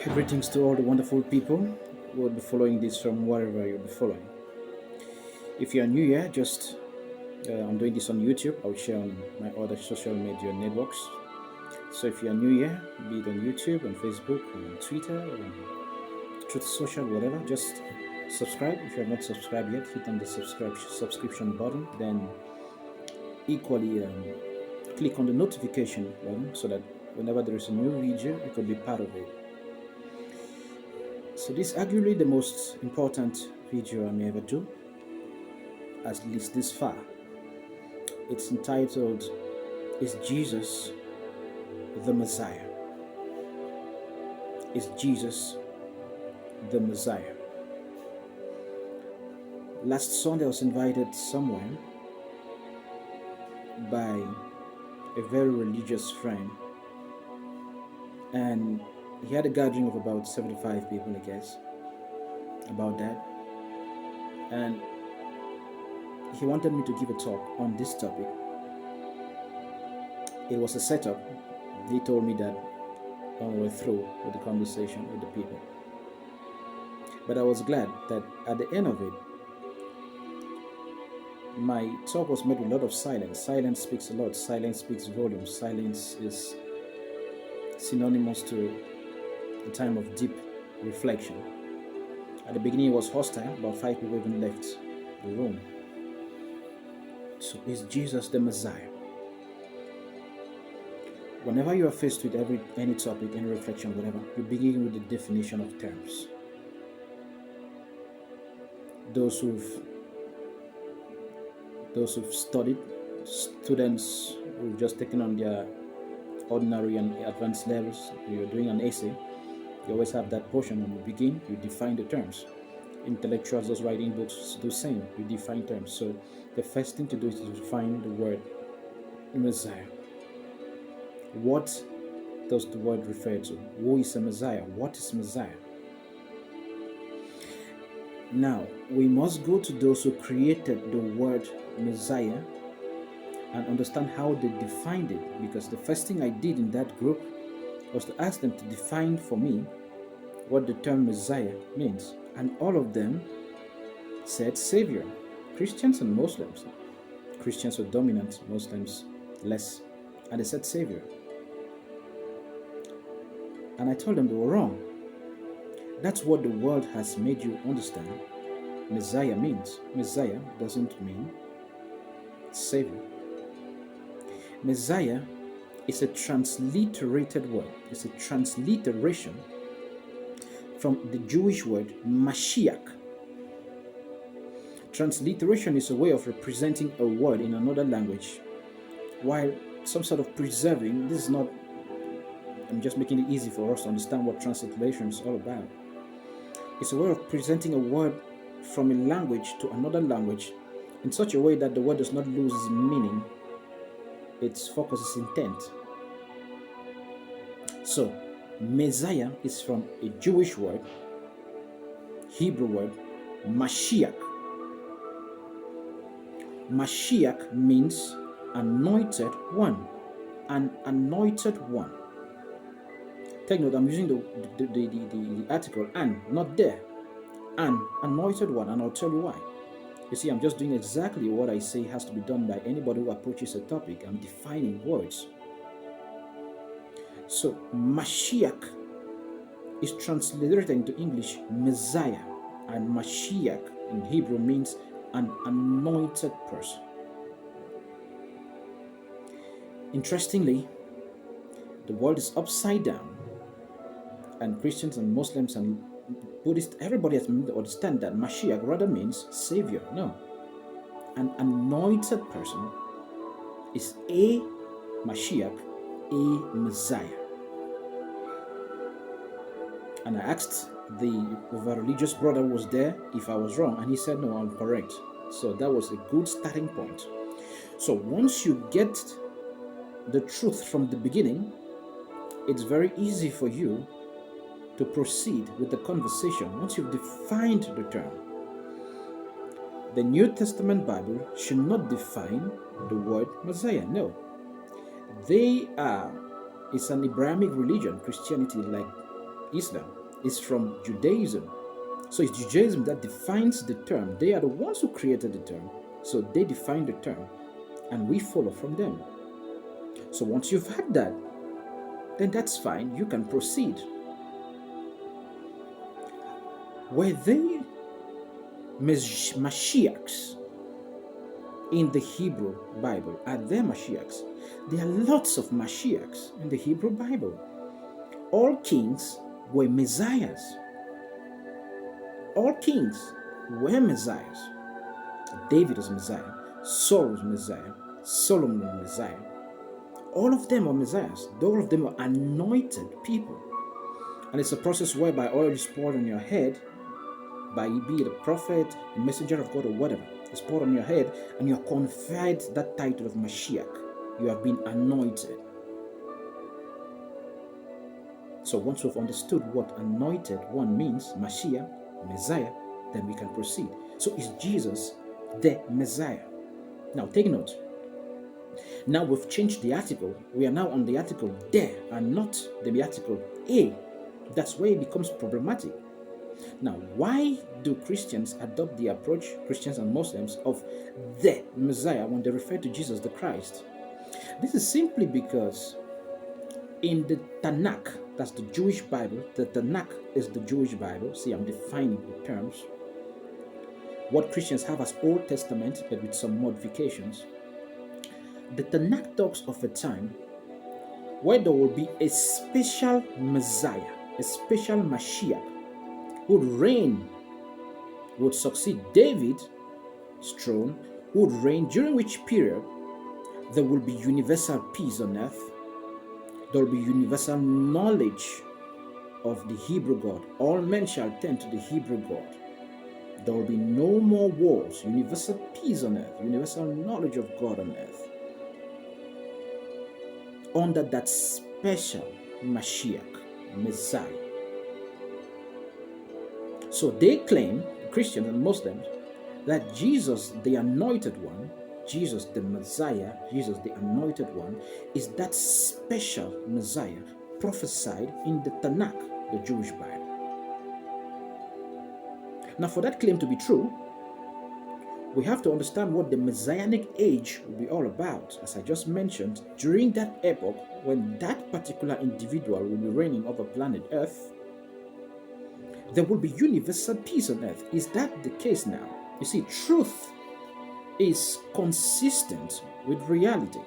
Greetings to all the wonderful people who will be following this from wherever you'll be following. If you are new here, just I'm doing this on YouTube. I'll share on my other social media networks. So if you are new here, be it on YouTube, on Facebook, on Twitter, on Truth Social, whatever, just subscribe. If you have not subscribed yet, hit on the subscription button. Then equally click on the notification button so that whenever there is a new video, you could be part of it. So this is arguably the most important video I may ever do, at least this far. It's entitled, Is Jesus the Messiah? Is Jesus the Messiah? Last Sunday I was invited somewhere by a very religious friend, and he had a gathering of about 75 people, I guess, about that. And he wanted me to give a talk on this topic. It was a setup. He told me that when we were through with the conversation with the people. But I was glad that at the end of it, my talk was met with a lot of silence. Silence speaks a lot. Silence speaks volumes. Silence is synonymous to a time of deep reflection. At the beginning, it was hostile. About 5 people even left the room. So, is Jesus the Messiah? Whenever you are faced with any topic, any reflection, whatever, you begin with the definition of terms. Those who've studied, students who've just taken on their ordinary and advanced levels, you're doing an essay, you always have that portion. When you begin, you define the terms. Intellectuals, those writing books, do the same. You define terms. So the first thing to do is to define the word Messiah. What does the word refer to? Who is a Messiah? What is Messiah? Now, we must go to those who created the word Messiah and understand how they defined it, because the first thing I did in that group was to ask them to define for me what the term Messiah means. And all of them said Savior. Christians and Muslims. Christians were dominant, Muslims less. And they said Savior. And I told them they were wrong. That's what the world has made you understand Messiah means. Messiah doesn't mean Savior. Messiah is a transliterated word. It's a transliteration from the Jewish word Mashiach. Transliteration is a way of representing a word in another language while some sort of preserving. This is not, I'm just making it easy for us to understand what transliteration is all about. It's a way of presenting a word from a language to another language in such a way that the word does not lose its meaning, its focus, its intent. So, Messiah is from a Jewish word, Hebrew word, Mashiach. Mashiach means anointed one. An anointed one. Take note, I'm using the article "an," not "there." An anointed one, and I'll tell you why. You see, I'm just doing exactly what I say has to be done by anybody who approaches a topic. I'm defining words. So, Mashiach is translated into English Messiah, and Mashiach in Hebrew means an anointed person. Interestingly, the world is upside down, and Christians and Muslims and Buddhists, everybody has to understand that Mashiach rather means Savior. No. An anointed person is a Mashiach, a Messiah. And I asked the religious brother who was there if I was wrong, and he said, no, I'm correct. So that was a good starting point. So once you get the truth from the beginning, it's very easy for you to proceed with the conversation once you've defined the term. The New Testament Bible should not define the word Messiah. No. It's an Abrahamic religion, Christianity, like Islam. It's from Judaism. So it's Judaism that defines the term. They are the ones who created the term. So they define the term and we follow from them. So once you've had that, then that's fine. You can proceed. Were they Mashiachs in the Hebrew Bible? Are there Mashiachs? There are lots of Mashiachs in the Hebrew Bible. All kings were messiahs. All kings were messiahs. David was Messiah. Saul was Messiah. Solomon was Messiah. All of them are messiahs. All of them are anointed people. And it's a process whereby oil is poured on your head by be it a prophet, a messenger of God, or whatever. It's poured on your head and you're conferred that title of Mashiach. You have been anointed. So once we've understood what anointed one means, Mashiach, Messiah, then we can proceed. So is Jesus the Messiah? Now take note. Now we've changed the article. We are now on the article there and not the article a. That's where it becomes problematic. Now, why do Christians adopt the approach, Christians and Muslims, of the Messiah when they refer to Jesus the Christ? This is simply because in the Tanakh, that's the Jewish Bible, the Tanakh is the Jewish Bible. See, I'm defining the terms. What Christians have as Old Testament, but with some modifications. The Tanakh talks of a time where there will be a special Messiah, a special Mashiach, who would reign, would succeed David's throne, who would reign, during which period there will be universal peace on earth. There will be universal knowledge of the Hebrew God. All men shall turn to the Hebrew God. There will be no more wars, universal peace on earth, universal knowledge of God on earth. Under that special Mashiach, Messiah. So they claim, Christians and Muslims, that Jesus, the anointed one, Jesus the Messiah, Jesus the anointed one, is that special Messiah prophesied in the Tanakh, the Jewish Bible. Now, for that claim to be true, we have to understand what the Messianic age will be all about. As I just mentioned, during that epoch, when that particular individual will be reigning over planet Earth, there will be universal peace on earth. Is that the case now? You see, truth is consistent with reality.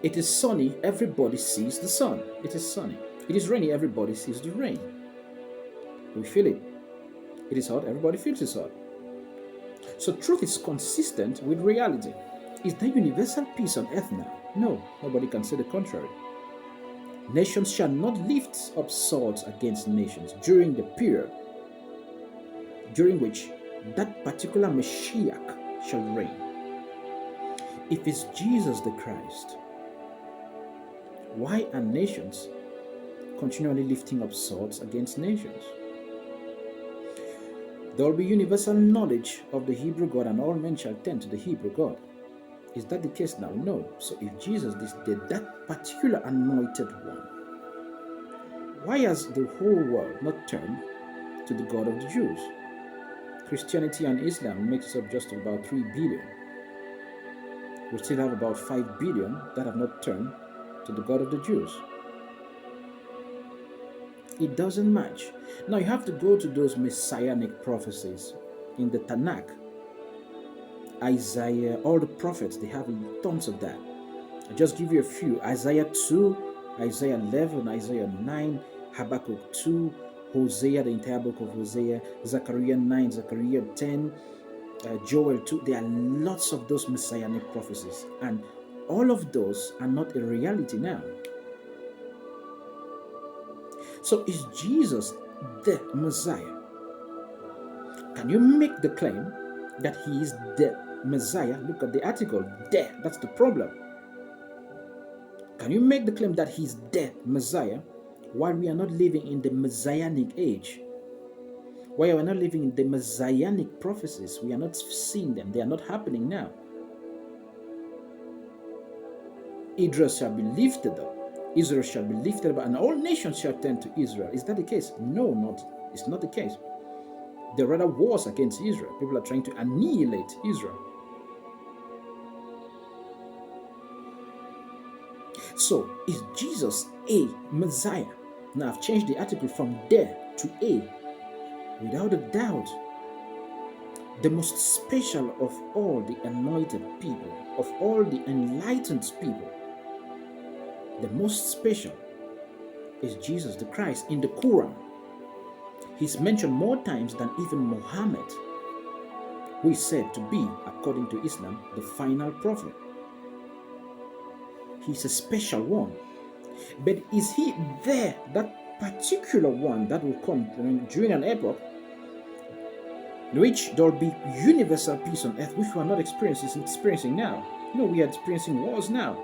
It is sunny, everybody sees the sun. It is sunny. It is rainy, everybody sees the rain. We feel it. It is hot, everybody feels it's hot. So truth is consistent with reality. Is there universal peace on earth now? No, nobody can say the contrary. Nations shall not lift up swords against nations during the period during which that particular Mashiach shall reign. If it's Jesus the Christ, why are nations continually lifting up swords against nations? There will be universal knowledge of the Hebrew God, and all men shall turn to the Hebrew God. Is that the case now? No. So if Jesus did that particular anointed one, why has the whole world not turned to the God of the Jews? Christianity and Islam makes up just about 3 billion. We still have about 5 billion that have not turned to the God of the Jews. It doesn't match. Now you have to go to those messianic prophecies in the Tanakh. Isaiah, all the prophets, they have tons of that. I'll just give you a few. Isaiah 2, Isaiah 11, Isaiah 9, Habakkuk 2, Hosea, the entire book of Hosea, Zechariah 9, Zechariah 10, Joel 2. There are lots of those messianic prophecies, and all of those are not a reality now. So is Jesus the Messiah? Can you make the claim that he is the Messiah? Look at the article, there, that's the problem. Can you make the claim that he's the Messiah while we are not living in the Messianic age? While we are not living in the Messianic prophecies, we are not seeing them, they are not happening now. Idris shall be lifted up, Israel shall be lifted up, and all nations shall turn to Israel. Is that the case? No, it's not the case. There are rather wars against Israel. People are trying to annihilate Israel. So, is Jesus a Messiah? Now, I've changed the article from there to a. Without a doubt, the most special of all the anointed people, of all the enlightened people, the most special is Jesus the Christ. In the Quran, he's mentioned more times than even Muhammad, who is said to be, according to Islam, the final prophet. He's a special one. But is he there, that particular one that will come during an epoch in which there will be universal peace on earth, which we are not experiencing now? No, we are experiencing wars now.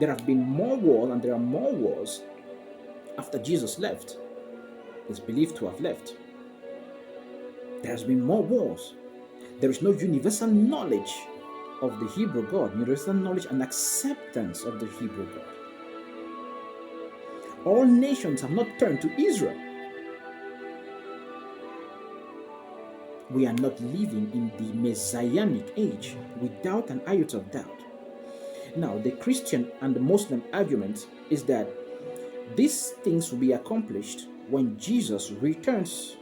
There have been more wars, and there are more wars after Jesus left. Is believed to have left. There has been more wars. There is no universal knowledge of the Hebrew God, universal knowledge and acceptance of the Hebrew God. All nations have not turned to Israel. We are not living in the Messianic age, without an iota of doubt. Now, the Christian and the Muslim argument is that these things will be accomplished when Jesus returns.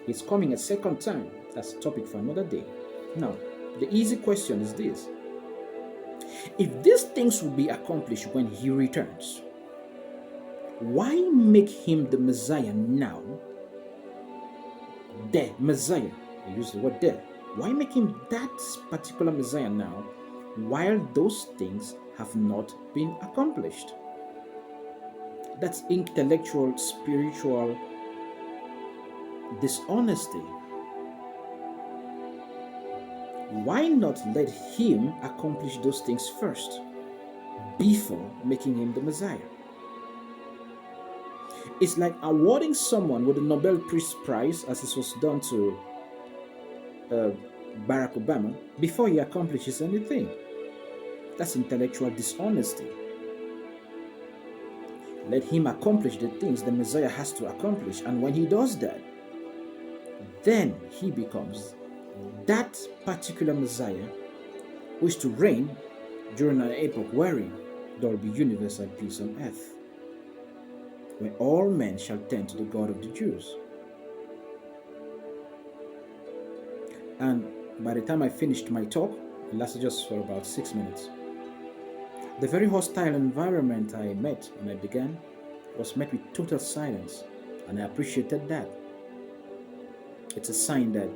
He's coming a second time. That's a topic for another day. Now, the easy question is this. If these things will be accomplished when he returns, why make him the Messiah now? The Messiah. I use the word there. Why make him that particular Messiah now, while those things have not been accomplished? That's intellectual, spiritual dishonesty. Why not let him accomplish those things first, before making him the Messiah? It's like awarding someone with the Nobel Peace Prize, as it was done to Barack Obama, before he accomplishes anything. That's intellectual dishonesty. Let him accomplish the things the Messiah has to accomplish, and when he does that, then he becomes that particular Messiah who is to reign during an epoch wherein there will be universal peace on earth, where all men shall turn to the God of the Jews. And by the time I finished my talk, it lasted just for about 6 minutes. The very hostile environment I met when I began was met with total silence, and I appreciated that. It's a sign that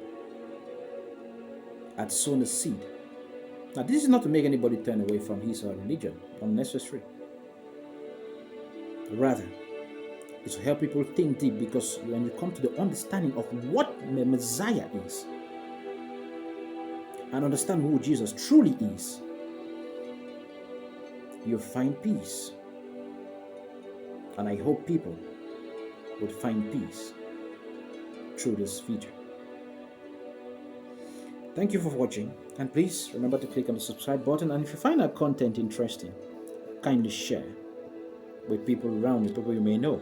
I'd sown a seed. Now, this is not to make anybody turn away from his or her religion, unnecessary. Rather, it's to help people think deep, because when you come to the understanding of what the Messiah is, and understand who Jesus truly is, you'll find peace. And I hope people would find peace through this video. Thank you for watching, and please remember to click on the subscribe button, and if you find our content interesting, kindly share with people around you, people you may know.